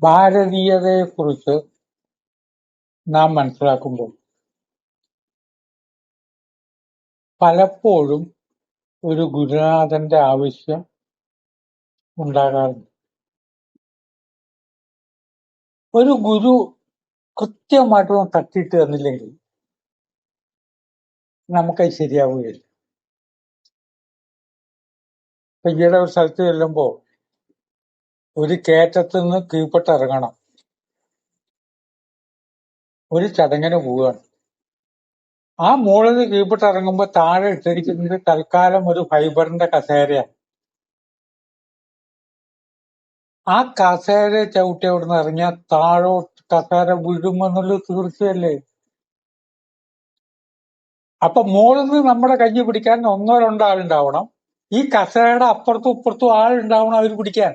ഭാരതീയതയെക്കുറിച്ച് നാം മനസ്സിലാക്കുമ്പോൾ പലപ്പോഴും ഒരു ഗുരുനാഥന്റെ ആവശ്യം ഉണ്ടാകാറുണ്ട്. ഒരു ഗുരു കൃത്യമായിട്ടൊന്നും തട്ടിയിട്ട് തന്നില്ലെങ്കിൽ നമുക്കത് ശരിയാവുകയില്ല. ഇപ്പൊ ഈയിടെ ഒരു സ്ഥലത്ത് ചെല്ലുമ്പോൾ ഒരു കയറ്റത്ത് നിന്ന് കീഴ്പ്പെട്ട് ഇറങ്ങണം, ഒരു ചടങ്ങിന് പോവുകയാണ്. ആ മുകളിൽ നിന്ന് കീഴ്പ്പെട്ട് ഇറങ്ങുമ്പോൾ താഴെ ഇട്ടിരിക്കുന്നത് തൽക്കാലം ഒരു ഫൈബറിന്റെ കസേരയാണ്. ആ കസേര ചവിട്ടി അവിടുന്ന് ഇറങ്ങിയാൽ താഴോട്ട് കസേര വീഴുമെന്നുള്ളത് തീർച്ചയല്ലേ. അപ്പൊ മുകളിൽ നിന്ന് നമ്മുടെ കൈ പിടിക്കാൻ ഒന്നോ രണ്ടോ ആളുണ്ടാവണം, ഈ കസേരയുടെ അപ്പുറത്തും ഇപ്പുറത്തും ആളുണ്ടാവണം അവർ പിടിക്കാൻ,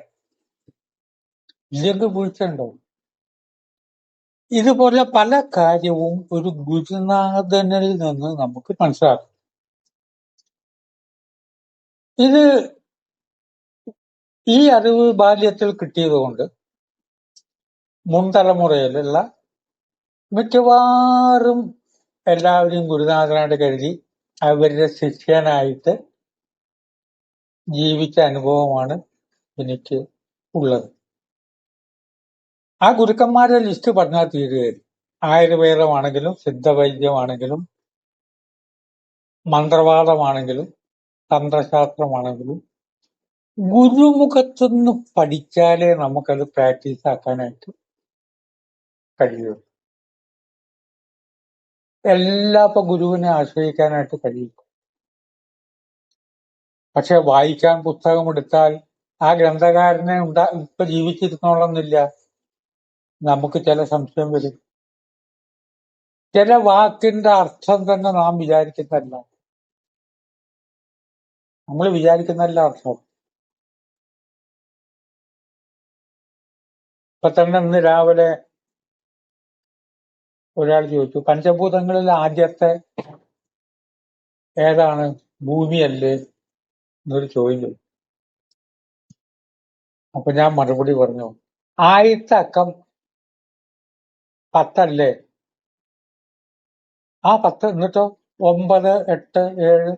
ഇല്ലെങ്കിൽ വീഴ്ച ഉണ്ടാവും. ഇതുപോലെ പല കാര്യവും ഒരു ഗുരുനാഥനിൽ നിന്ന് നമുക്ക് മനസ്സിലാക്കാം. ഇത് ഈ അറിവ് ബാല്യത്തിൽ കിട്ടിയതുകൊണ്ട് മുൻതലമുറയിലുള്ള മിക്കവാറും എല്ലാവരെയും ഗുരുനാഥനായിട്ട് കരുതി അവരുടെ ശിഷ്യനായിട്ട് ജീവിച്ച അനുഭവമാണ് എനിക്ക് ഉള്ളത്. ആ ഗുരുക്കന്മാരുടെ ലിസ്റ്റ് പറഞ്ഞാൽ തീരുകയില്ല. ആയുർവേദമാണെങ്കിലും സിദ്ധവൈദ്യമാണെങ്കിലും മന്ത്രവാദമാണെങ്കിലും തന്ത്രശാസ്ത്രമാണെങ്കിലും ഗുരുമുഖത്തുനിന്ന് പഠിച്ചാലേ നമുക്കത് പ്രാക്ടീസ് ആക്കാനായിട്ട് കഴിയുള്ളൂ. എല്ലാം ഇപ്പൊ ഗുരുവിനെ ആശ്രയിക്കാനായിട്ട് കഴിയും. പക്ഷെ വായിക്കാൻ പുസ്തകം എടുത്താൽ ആ ഗ്രന്ഥകാരനെ ഇപ്പൊ ജീവിച്ചിരുന്നോളന്നില്ല. നമുക്ക് ചില സംശയം വരും. ചില വാക്കിന്റെ അർത്ഥം തന്നെ നാം വിചാരിക്കുന്നതല്ല, നമ്മൾ വിചാരിക്കുന്നതല്ല അർത്ഥം. ഇപ്പൊ തന്നെ ഇന്ന് രാവിലെ ഒരാൾ ചോദിച്ചു, പഞ്ചഭൂതങ്ങളിൽ ആദ്യത്തെ ഏതാണ്? ഭൂമിയല്ലേ എന്നൊരു ചോദ്യം. അപ്പൊ ഞാൻ മറുപടി പറഞ്ഞു, ആദ്യത്തെ അക്കം 10 ആ 10 എന്നിട്ടോ 9, 8, 7.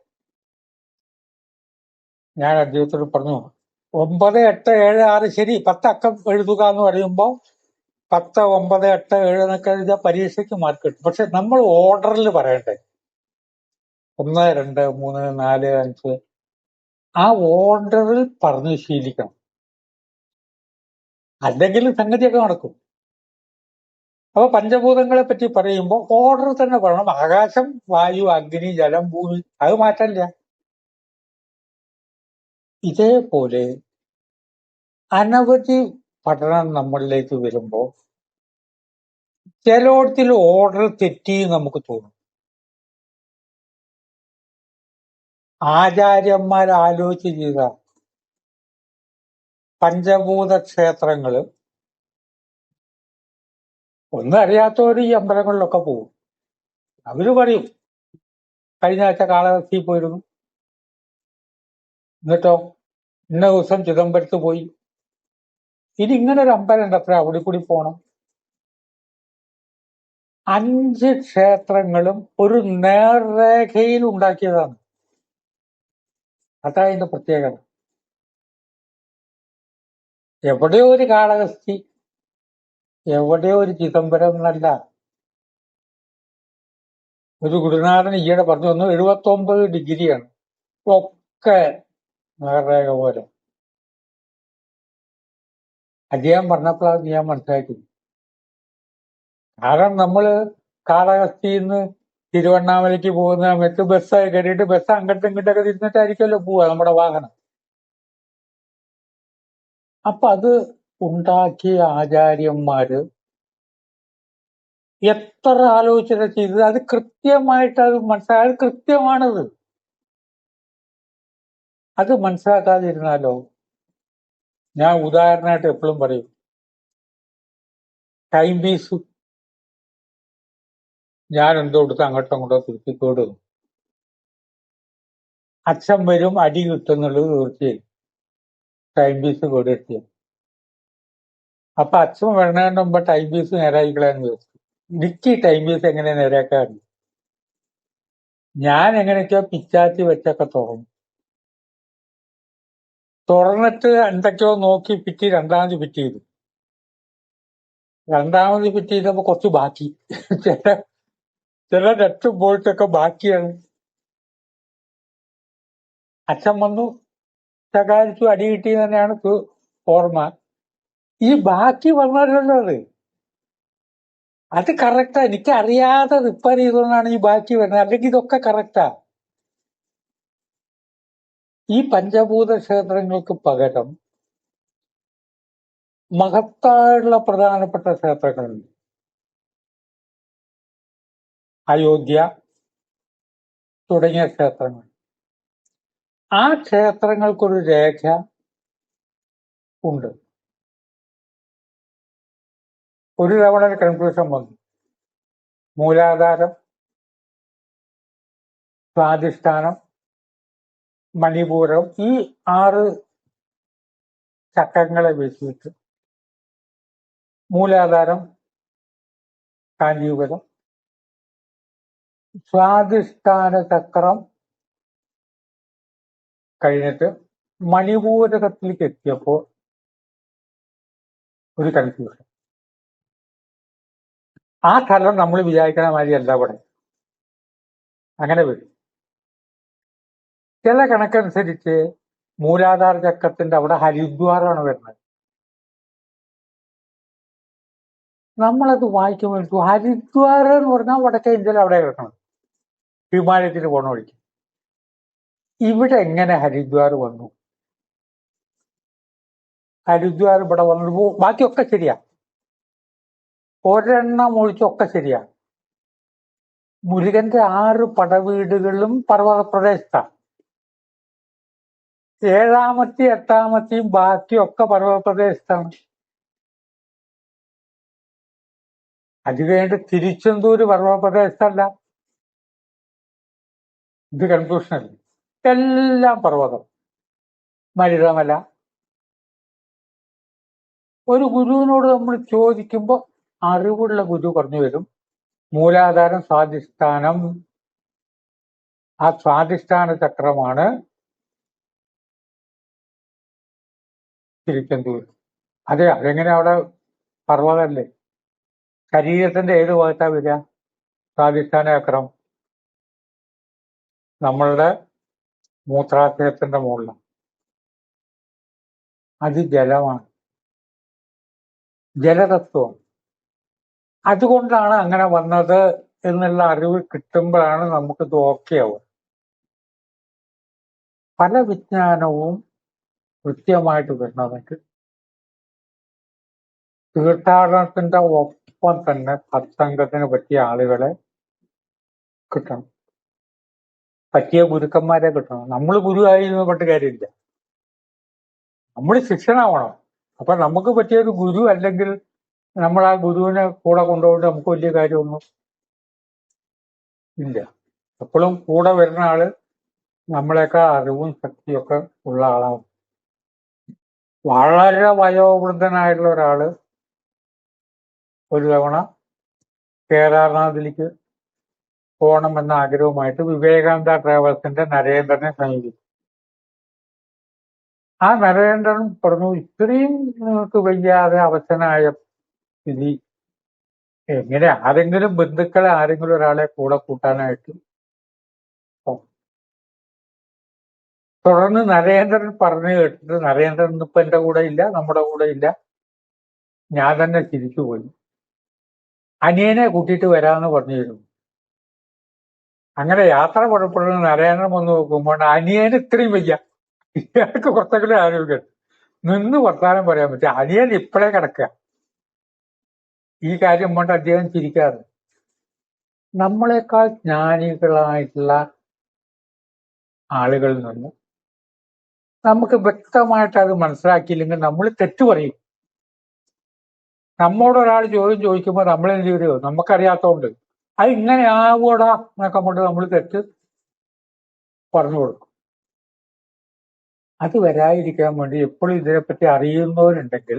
ഞാൻ അദ്ദേഹത്തോട് പറഞ്ഞു, 9, 8, 7, 6 ശരി, 10 അക്കം എഴുതുക എന്ന് പറയുമ്പോ 10, 9, 8, 7 എന്നൊക്കെ എഴുതിയാൽ പരീക്ഷയ്ക്ക് മാർക്ക് കിട്ടും. പക്ഷെ നമ്മൾ ഓർഡറിൽ പറയണ്ടേ, 1, 2, 3, 4, 5 ആ ഓർഡറിൽ പറഞ്ഞു ശീലിക്കണം, അല്ലെങ്കിൽ സംഗതിയൊക്കെ നടക്കും. അപ്പൊ പഞ്ചഭൂതങ്ങളെ പറ്റി പറയുമ്പോൾ ഓർഡർ തന്നെ പറയണം. ആകാശം, വായു, അഗ്നി, ജലം, ഭൂമി, അത് മാറ്റമില്ല. ഇതേപോലെ അനവധി പഠനം നമ്മളിലേക്ക് വരുമ്പോ ചിലയിടത്തിൽ ഓർഡർ തെറ്റി നമുക്ക് തോന്നും. ആചാര്യന്മാർ ആലോചിച്ച് ചെയ്ത പഞ്ചഭൂത ക്ഷേത്രങ്ങള് ഒന്നും അറിയാത്തവർ ഈ അമ്പലങ്ങളിലൊക്കെ പോകും. അവര് പറയും, കഴിഞ്ഞ ആഴ്ച കാളഹസ്തി പോയിരുന്നു, എന്നിട്ടോ ഇന്ന ദിവസം ചിദംബരത്ത് പോയി, ഇതിങ്ങനെ ഒരു അമ്പലം ഉണ്ട്, അത്ര അവിടെ കൂടി പോണം. 5 ക്ഷേത്രങ്ങളും ഒരു നേർരേഖയിൽ ഉണ്ടാക്കിയതാണ്. അതാ അതിന്റെ പ്രത്യേകത. എവിടെയോ ഒരു കാളഹസ്തി, എവിടെയോ ഒരു ചിദംബരം എന്നല്ല. ഒരു ഗുരുനാഥൻ ഈയിടെ പറഞ്ഞു വന്നു, 79 ഡിഗ്രിയാണ് ഒക്കെ നേർരേഖ പോലെ. അദ്ദേഹം പറഞ്ഞപ്പോഴാണ് ഞാൻ മനസ്സിലാക്കി. കാരണം നമ്മള് കാളഹസ്തിയിൽ നിന്ന് തിരുവണ്ണാമലയ്ക്ക് പോകുന്ന സമയത്ത് ബസ് കയറിയിട്ട് ബസ് അങ്ങോട്ടും ഇങ്ങോട്ടൊക്കെ തിരിഞ്ഞിട്ടായിരിക്കുമല്ലോ പോവുക നമ്മുടെ വാഹനം. അപ്പൊ അത് ഉണ്ടാക്കിയ ആചാര്യന്മാര് എത്ര ആലോചിച്ചിട്ട് ചെയ്തത്, അത് കൃത്യമായിട്ട് അത് മനസ്സിലായത് കൃത്യമാണത്. അത് മനസ്സിലാക്കാതിരുന്നാലോ, ഞാൻ ഉദാഹരണമായിട്ട് എപ്പോഴും പറയും, ടൈം പീസ് ഞാൻ എന്തോ എടുത്ത് അങ്ങോട്ടും അങ്ങോട്ടോ തിരുത്തിക്കോടും അച്ഛൻ വരും, അടി കിട്ടുന്നുള്ളത് തീർച്ചയായും ടൈം പീസ് കേടെത്തിയ. അപ്പൊ അച്ഛൻ വരണതിന് മുമ്പ് ടൈം പീസ് നേരായിക്കളാന്ന് ചോദിച്ചു. എനിക്ക് ടൈം പീസ് എങ്ങനെ നേരാക്കാൻ? ഞാൻ എങ്ങനെയൊക്കെയോ പിച്ചാത്തി വെച്ചൊക്കെ തുറന്നിട്ട് എന്തൊക്കെയോ നോക്കി രണ്ടാമത് ഫിറ്റ് ചെയ്തു. രണ്ടാമത് ഫിറ്റ് ചെയ്തപ്പോ കുറച്ച് ബാക്കി. ചില നെറ്റ് ബോൾട്ടൊക്കെ ബാക്കിയാണ്. അച്ഛൻ വന്നു, ശകാരിച്ചു, അടി കിട്ടി തന്നെയാണ് ഓർമ്മ. ഈ ബാക്കി വന്നല്ലോ അത് കറക്റ്റാ. എനിക്ക് അറിയാതെ റിപ്പയർ ചെയ്തുകൊണ്ടാണ് ഈ ബാക്കി വരുന്നത്. അല്ലെങ്കിൽ ഇതൊക്കെ കറക്റ്റാ. ഈ പഞ്ചഭൂത ക്ഷേത്രങ്ങൾക്ക് പകരം മഹത്തായുള്ള പ്രധാനപ്പെട്ട ക്ഷേത്രങ്ങളുണ്ട്. അയോധ്യ തുടങ്ങിയ ക്ഷേത്രങ്ങൾ. ആ ക്ഷേത്രങ്ങൾക്കൊരു രേഖ ഉണ്ട്. ഒരു തവണ കൺഫ്യൂഷൻ വന്നു. മൂലാധാരം, സ്വാധിഷ്ഠാനം, മണിപൂരം, ഈ 6 ചക്രങ്ങളെ വെച്ചിട്ട് മൂലാധാരം കാഞ്ചീപുരം, സ്വാധിഷ്ഠാന ചക്രം കഴിഞ്ഞിട്ട് മണിപൂരകത്തിലേക്ക് എത്തിയപ്പോൾ ഒരു കൺഫ്യൂഷൻ. ആ സ്ഥലം നമ്മൾ വിചാരിക്കണ മാതിരി അല്ല ഇവിടെ. അങ്ങനെ വരും. ചില കണക്കനുസരിച്ച് മൂലാധാര ചക്രത്തിന്റെ അവിടെ ഹരിദ്വാറാണ് വരുന്നത്. നമ്മളത് വായിക്കുമ്പോൾ ഹരിദ്വാർ എന്ന് പറഞ്ഞാൽ വടക്കേ ഇന്ത്യയിൽ അവിടെ കിടക്കണം, ഹിമാലയത്തിൽ പോണ വഴിക്ക്. ഇവിടെ എങ്ങനെ ഹരിദ്വാർ വന്നു? ഹരിദ്വാർ ഇവിടെ വന്നപ്പോ ബാക്കിയൊക്കെ ശരിയാ, ഒരെണ്ണം ഒഴിച്ചൊക്കെ ശരിയാ. മുരുകന്റെ 6 പടവീടുകളും പർവ്വത പ്രദേശത്താണ്. 7ാമത്തെയും 8ാമത്തെയും ബാക്കിയൊക്കെ പർവ്വത പ്രദേശത്താണ്. അത് കഴിഞ്ഞിട്ട് തിരുച്ചെന്തൂര് പർവ്വത പ്രദേശത്തല്ല. ഇത് കൺഫ്യൂഷനല്ല. എല്ലാം പർവ്വതം. മരുതമല. ഒരു ഗുരുവിനോട് നമ്മൾ ചോദിക്കുമ്പോൾ അറിവുള്ള ഗുരു പറഞ്ഞു വരും, മൂലാധാരം സ്വാധിഷ്ഠാനം, ആ സ്വാധിഷ്ഠാന ചക്രമാണ് തിരുച്ചെന്തൂർ. അതെ, അതെങ്ങനെ അവിടെ പർവ്വതമല്ലേ? ശരീരത്തിന്റെ ഏത് ഭാഗത്താ വരിക സ്വാധിഷ്ഠാന ചക്രം? നമ്മളുടെ മൂത്രാശയത്തിന്റെ മുകളിലാണ്. അത് ജലമാണ്, ജലതത്വം. അതുകൊണ്ടാണ് അങ്ങനെ വന്നത് എന്നുള്ള അറിവ് കിട്ടുമ്പോഴാണ് നമുക്കിത് ഓക്കെ ആവുക. പല വിജ്ഞാനവും കൃത്യമായിട്ട് വരണമെങ്കിൽ തീർത്ഥാടനത്തിന്റെ ഒപ്പം തന്നെ സത്സംഗത്തിന് പറ്റിയ ആളുകളെ കിട്ടണം, പറ്റിയ ഗുരുക്കന്മാരെ കിട്ടണം. നമ്മൾ ഗുരുവായി പറ്റ് കാര്യമില്ല, നമ്മൾ ശിഷ്യനാവണം. അപ്പൊ നമുക്ക് പറ്റിയൊരു ഗുരു അല്ലെങ്കിൽ നമ്മൾ ആ ഗുരുവിനെ കൂടെ കൊണ്ടുപോയിട്ട് നമുക്ക് വലിയ കാര്യമൊന്നും ഇല്ല. എപ്പോഴും കൂടെ വരുന്ന ആള് നമ്മളെക്കാൾ അറിവും ശക്തിയൊക്കെ ഉള്ള ആളാണ്. വളരെ വയോവൃദ്ധനായിട്ടുള്ള ഒരാള് ഒരു തവണ കേദാർനാഥിലേക്ക് പോകണമെന്ന ആഗ്രഹവുമായിട്ട് വിവേകാനന്ദ ട്രാവൽസിന്റെ നരേന്ദ്രനെ സമീപിച്ചു. ആ നരേന്ദ്രൻ പറഞ്ഞു, ഇത്രയും നിങ്ങൾക്ക് വയ്യാതെ അവശനായ സ്ഥിതി എങ്ങനെ ആരെങ്കിലും ബന്ധുക്കളെ ആരെങ്കിലും ഒരാളെ കൂടെ കൂട്ടാനായിട്ട്. തുടർന്ന് നരേന്ദ്രൻ പറഞ്ഞു കേട്ടിട്ട്, നരേന്ദ്രൻ ഇപ്പൊ എന്റെ കൂടെ ഇല്ല, നമ്മുടെ കൂടെ ഇല്ല, ഞാൻ തന്നെ തിരിച്ചുപോയി, അനിയനെ കൂട്ടിയിട്ട് വരാമെന്ന് പറഞ്ഞിരുന്നു. അങ്ങനെ യാത്ര പുറപ്പെടുന്ന നരേന്ദ്രൻ വന്ന് നോക്കുമ്പോൾ അനിയന് ഇത്രയും വയ്യ, ഇയാൾക്ക് കുറച്ചെങ്കിലും ആരോഗ്യം, നിന്ന് വർത്താനം പറയാൻ പറ്റും. അനിയൻ ഇപ്പോഴേ കിടക്കുക. ഈ കാര്യം കൊണ്ട് അദ്ദേഹം ചിരിക്കാറ്. നമ്മളെക്കാൾ ജ്ഞാനികളായിട്ടുള്ള ആളുകളിൽ നിന്ന് നമുക്ക് വ്യക്തമായിട്ട് അത് മനസ്സിലാക്കിയില്ലെങ്കിൽ നമ്മൾ തെറ്റു പറയും. നമ്മോടൊരാൾ ചോദ്യം ചോദിക്കുമ്പോൾ നമ്മൾ എന്ത് ചെയ്യുമോ, നമുക്കറിയാത്തതുകൊണ്ട് അത് ഇങ്ങനെ ആവൂടാ എന്നൊക്കെ കൊണ്ട് നമ്മൾ തെറ്റ് പറഞ്ഞു കൊടുക്കും. അത് വരാതിരിക്കാൻ വേണ്ടി എപ്പോഴും ഇതിനെപ്പറ്റി അറിയുന്നവരുണ്ടെങ്കിൽ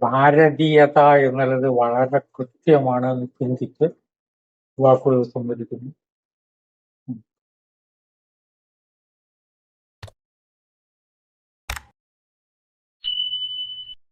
ഭാരതീയത എന്നുള്ളത് വളരെ കൃത്യമാണ് എന്ന് ചിന്തിച്ച് വാക്കുകൾ സംവദിക്കുന്നു.